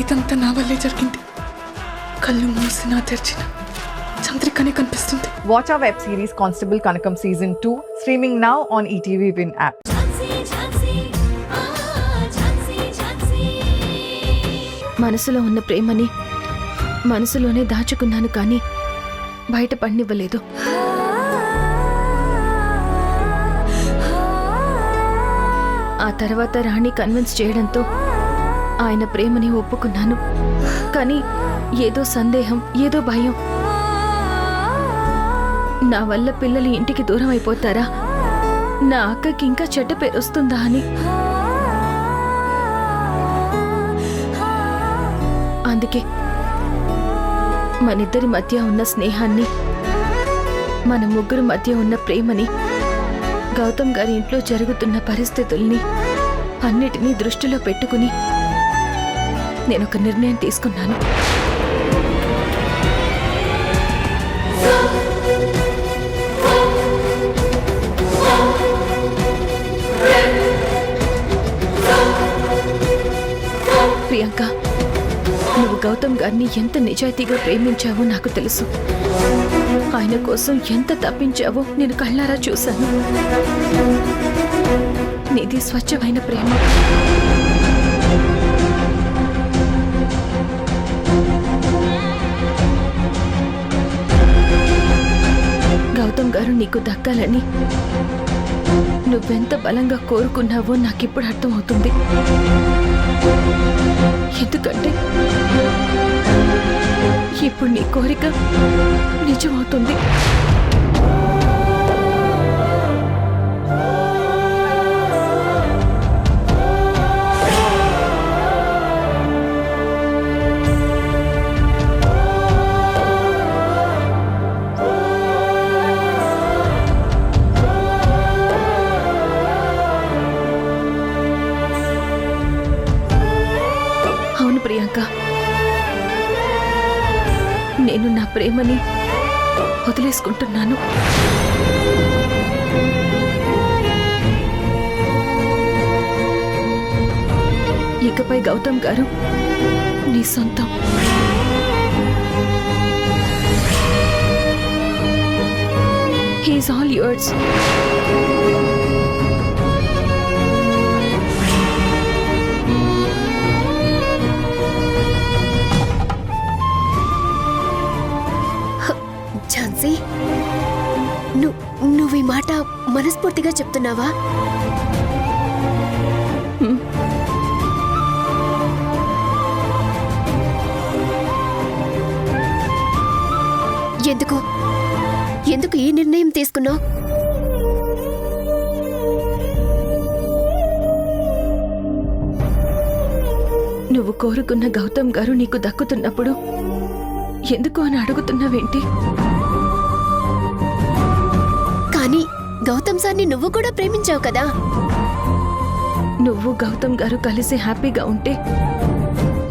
ఇదంతా నా వల్లే జరిగింది. కళ్ళు మూసినా తెరిచిన చంద్రికనే కనిపిస్తుంది. Watch our web series Constable Kanakam Season 2 streaming now on ETV Win app. మనసులో ఉన్న ప్రేమని మనసులోనే దాచుకున్నాను, కానీ బయట పడినివ్వలేదు. ఆ తర్వాత రాణి కన్విన్స్ చేయడంతో ఆయన ప్రేమని ఒప్పుకున్నాను. కానీ ఏదో సందేహం, ఏదో భయం. నా వల్ల పిల్లలు ఇంటికి దూరం అయిపోతారా, నా అక్కకి ఇంకా చెడ్డ పేరు వస్తుందా అని. అందుకే మనిద్దరి మధ్య ఉన్న స్నేహాన్ని, మన ముగ్గురు మధ్య ఉన్న ప్రేమని, గౌతమ్ గారి ఇంట్లో జరుగుతున్న పరిస్థితుల్ని అన్నిటినీ దృష్టిలో పెట్టుకుని నేనొక నిర్ణయం తీసుకున్నాను. ప్రియాంక, నువ్వు గౌతమ్ గారిని ఎంత నిజాయితీగా ప్రేమించావో నాకు తెలుసు. ఆయన కోసం ఎంత తప్పించావో నేను కళ్ళారా చూశాను. నీది స్వచ్ఛమైన ప్రేమ. గౌతమ్ గారు నీకు దక్కాలని నువ్వెంత బలంగా కోరుకున్నావో నాకిప్పుడు అర్థమవుతుంది. ఎందుకంటే ఇప్పుడు నీ కోరిక నిజమవుతుంది. అవును ప్రియాంక, నేను నా ప్రేమని వదిలేసుకుంటున్నాను. ఇకపై గౌతమ్ గారు నీ సొంతం. He's all yours. ఝాన్సీ, నువ్వు ఈ మాట మనస్ఫూర్తిగా చెప్తున్నావా? ఎందుకు ఈ నిర్ణయం తీసుకున్నావు? నువ్వు కోరుకున్న గౌతమ్ గారు నీకు దక్కుతున్నప్పుడు ఎందుకు అని అడుగుతున్నావేంటి? కానీ గౌతమ్ సార్ని నువ్వు కూడా ప్రేమించావు కదా. నువ్వు గౌతమ్ గారు కలిసి హ్యాపీగా ఉంటే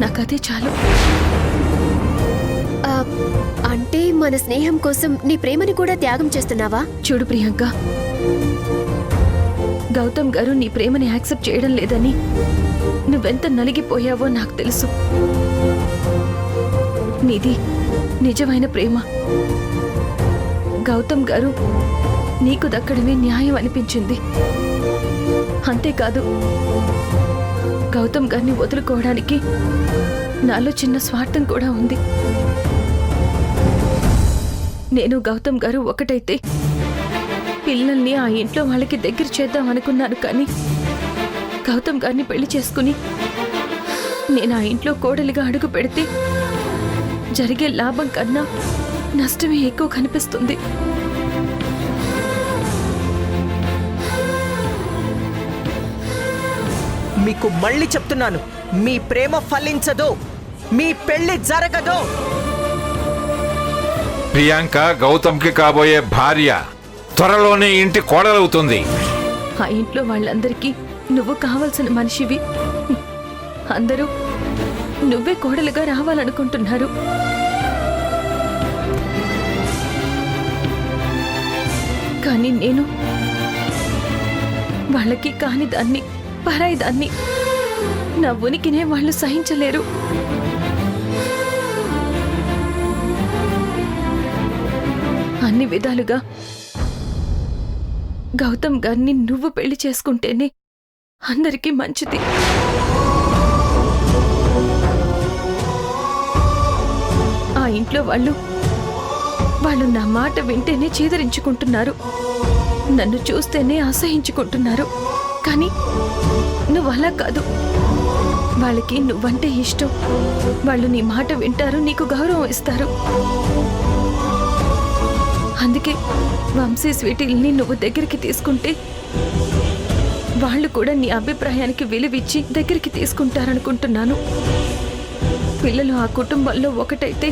నాకదే చాలు. అంటే మన స్నేహం కోసం నీ ప్రేమని కూడా త్యాగం చేస్తున్నావా? చూడు ప్రియాంక, గౌతమ్ గారు నీ ప్రేమని యాక్సెప్ట్ చేయడం లేదని నువ్వెంత నలిగిపోయావో నాకు తెలుసు. నీది నిజమైన ప్రేమ. గౌతమ్ గారు నీకు దక్కడమే న్యాయం అనిపించింది. అంతేకాదు, గౌతమ్ గారిని వదులుకోవడానికి నాలో చిన్న స్వార్థం కూడా ఉంది. నేను గౌతమ్ గారు ఒకటైతే పిల్లల్ని ఆ ఇంట్లో వాళ్ళకి దగ్గర చేద్దాం అనుకున్నాను. కానీ గౌతమ్ గారిని పెళ్లి చేసుకుని నేను ఆ ఇంట్లో కోడలిగా అడుగు పెడితే జరిగే లాభం కన్నా నష్టమే ఎక్కువ కనిపిస్తుంది. మీకు మళ్ళీ చెప్తున్నాను, మీ ప్రేమ ఫలించదు, మీ పెళ్లి జరగదు. ప్రియాంక గౌతమ్కి కాబోయే భార్య, త్వరలోనే ఇంటి కోడలవుతుంది. ఆ ఇంట్లో వాళ్ళందరికీ నువ్వు కావాల్సిన మనిషివి. అందరూ నువ్వే కోడలుగా రావాలనుకుంటున్నారు. కానీ నేను వాళ్ళకి కాని దాన్ని, పరాయి దాన్ని. నా ఉనికినే వాళ్ళు సహించలేరు. అన్ని విధాలుగా గౌతమ్ గారిని నువ్వు పెళ్లి చేసుకుంటేనే అందరికీ మంచిది. ఆ ఇంట్లో వాళ్ళు నా మాట వింటేనే చీదరించుకుంటున్నారు, నన్ను చూస్తేనే అసహించుకుంటున్నారు. కానీ నువ్వు అలా కాదు. వాళ్ళకి నువ్వంటే ఇష్టం, వాళ్ళు నీ మాట వింటారు, నీకు గౌరవం ఇస్తారు. అందుకే వంశీ స్వీటీల్ని నువ్వు దగ్గరికి తీసుకుంటే వాళ్ళు కూడా నీ అభిప్రాయానికి విలువిచ్చి దగ్గరికి తీసుకుంటారనుకుంటున్నాను. పిల్లలు ఆ కుటుంబంలో ఒకటైతే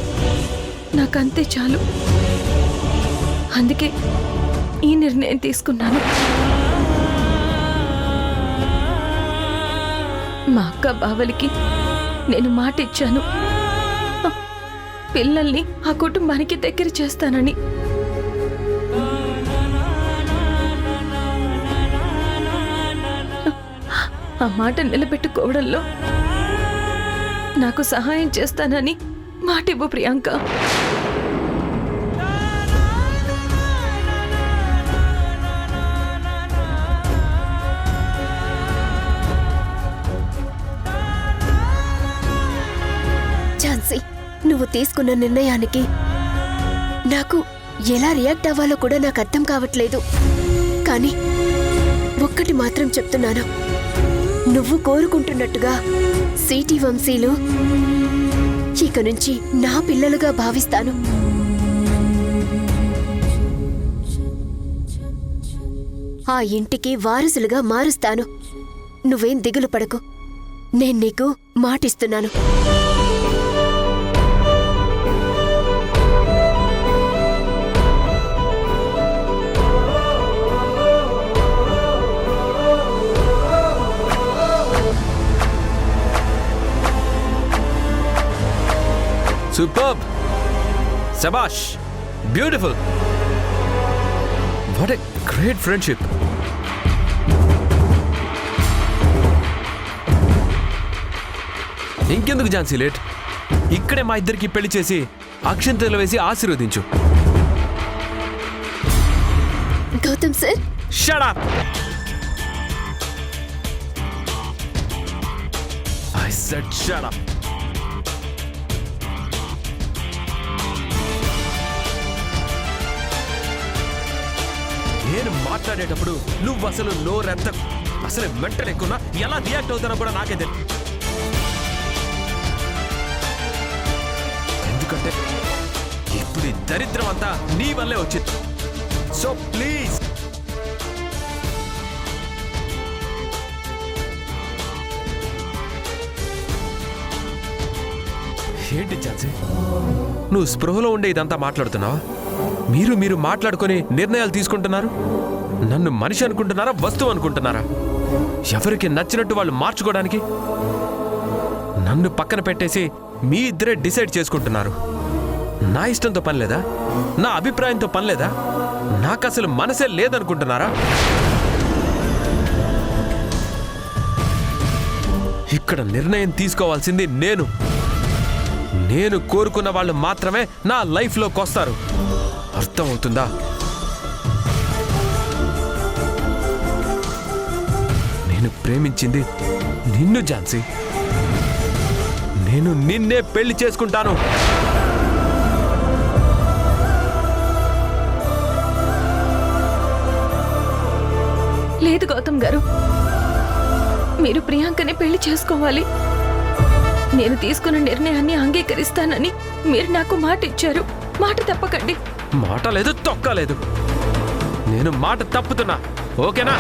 నాకంతే చాలు. అందుకే ఈ నిర్ణయం తీసుకున్నాను. మా అక్క బావలికి నేను మాట ఇచ్చాను, పిల్లల్ని ఆ కుటుంబానికి దగ్గర చేస్తానని. ఆ మాట నిలబెట్టుకోవడంలో నాకు సహాయం చేస్తానని మాట ఇవ్వు ప్రియాంక. ఝాన్సీ, నువ్వు తీసుకున్న నిర్ణయానికి నాకు ఎలా రియాక్ట్ అవ్వాలో కూడా నాకు అర్థం కావట్లేదు. కానీ ఒక్కటి మాత్రం చెప్తున్నాను, నువ్వు కోరుకుంటున్నట్టుగా సిటీ వంశీలు ఇక నుంచి నా పిల్లలుగా భావిస్తాను. ఆ ఇంటికి వారసులుగా మారుస్తాను. నువ్వేం దిగులు పడకు, నేను నీకు మాటిస్తున్నాను. Superb! Sabash! Beautiful! What a great friendship! ఇంకెందుకు ఝాన్సీ లేట్? ఇక్కడే మా ఇద్దరికి పెళ్లి చేసి అక్షంతలు వేసి ఆశీర్వదించు. Gautam sir, Shut up! I said shut up! నేను మాట్లాడేటప్పుడు నువ్వు అసలు నోరెత్త, అసలు మెంటల్ ఎక్కువ ఎలా రియాక్ట్ అవుతానో కూడా నాకే తెలియదు. ఎందుకంటే ఇప్పుడు ఈ దరిద్రం అంతా నీ వల్లే వచ్చింది. సో ప్లీజ్ ఏంటి ఝాన్సీ, నువ్వు స్పృహలో ఉండే ఇదంతా మాట్లాడుతున్నావా? మీరు మాట్లాడుకొని నిర్ణయాలు తీసుకుంటున్నారు. నన్ను మనిషి అనుకుంటున్నారా, వస్తువు అనుకుంటున్నారా? ఎవరికి నచ్చినట్టు వాళ్ళు మార్చుకోవడానికి నన్ను పక్కన పెట్టేసి మీ ఇద్దరే డిసైడ్ చేసుకుంటున్నారు. నా ఇష్టంతో పని లేదా? నా అభిప్రాయంతో పని లేదా? నాకు అసలు మనసే లేదనుకుంటున్నారా? ఇక్కడ నిర్ణయం తీసుకోవాల్సింది నేను కోరుకున్న వాళ్ళు మాత్రమే నా లైఫ్లోకి వస్తారు. అర్థమవుతుందా? నేను ప్రేమించింది నిన్ను ఝాన్సీ. నేను నిన్నే పెళ్లి చేసుకుంటాను. లేదు గౌతమ్ గారు, మీరు ప్రియాంకని పెళ్లి చేసుకోవాలి. నేను తీసుకున్న నిర్ణయాన్ని అంగీకరిస్తానని మీరు నాకు మాట ఇచ్చారు. మాట తప్పకండి. మాట లేదు, తొక్క లేదు. నేను మాట తప్పుతున్నా, ఓకేనా?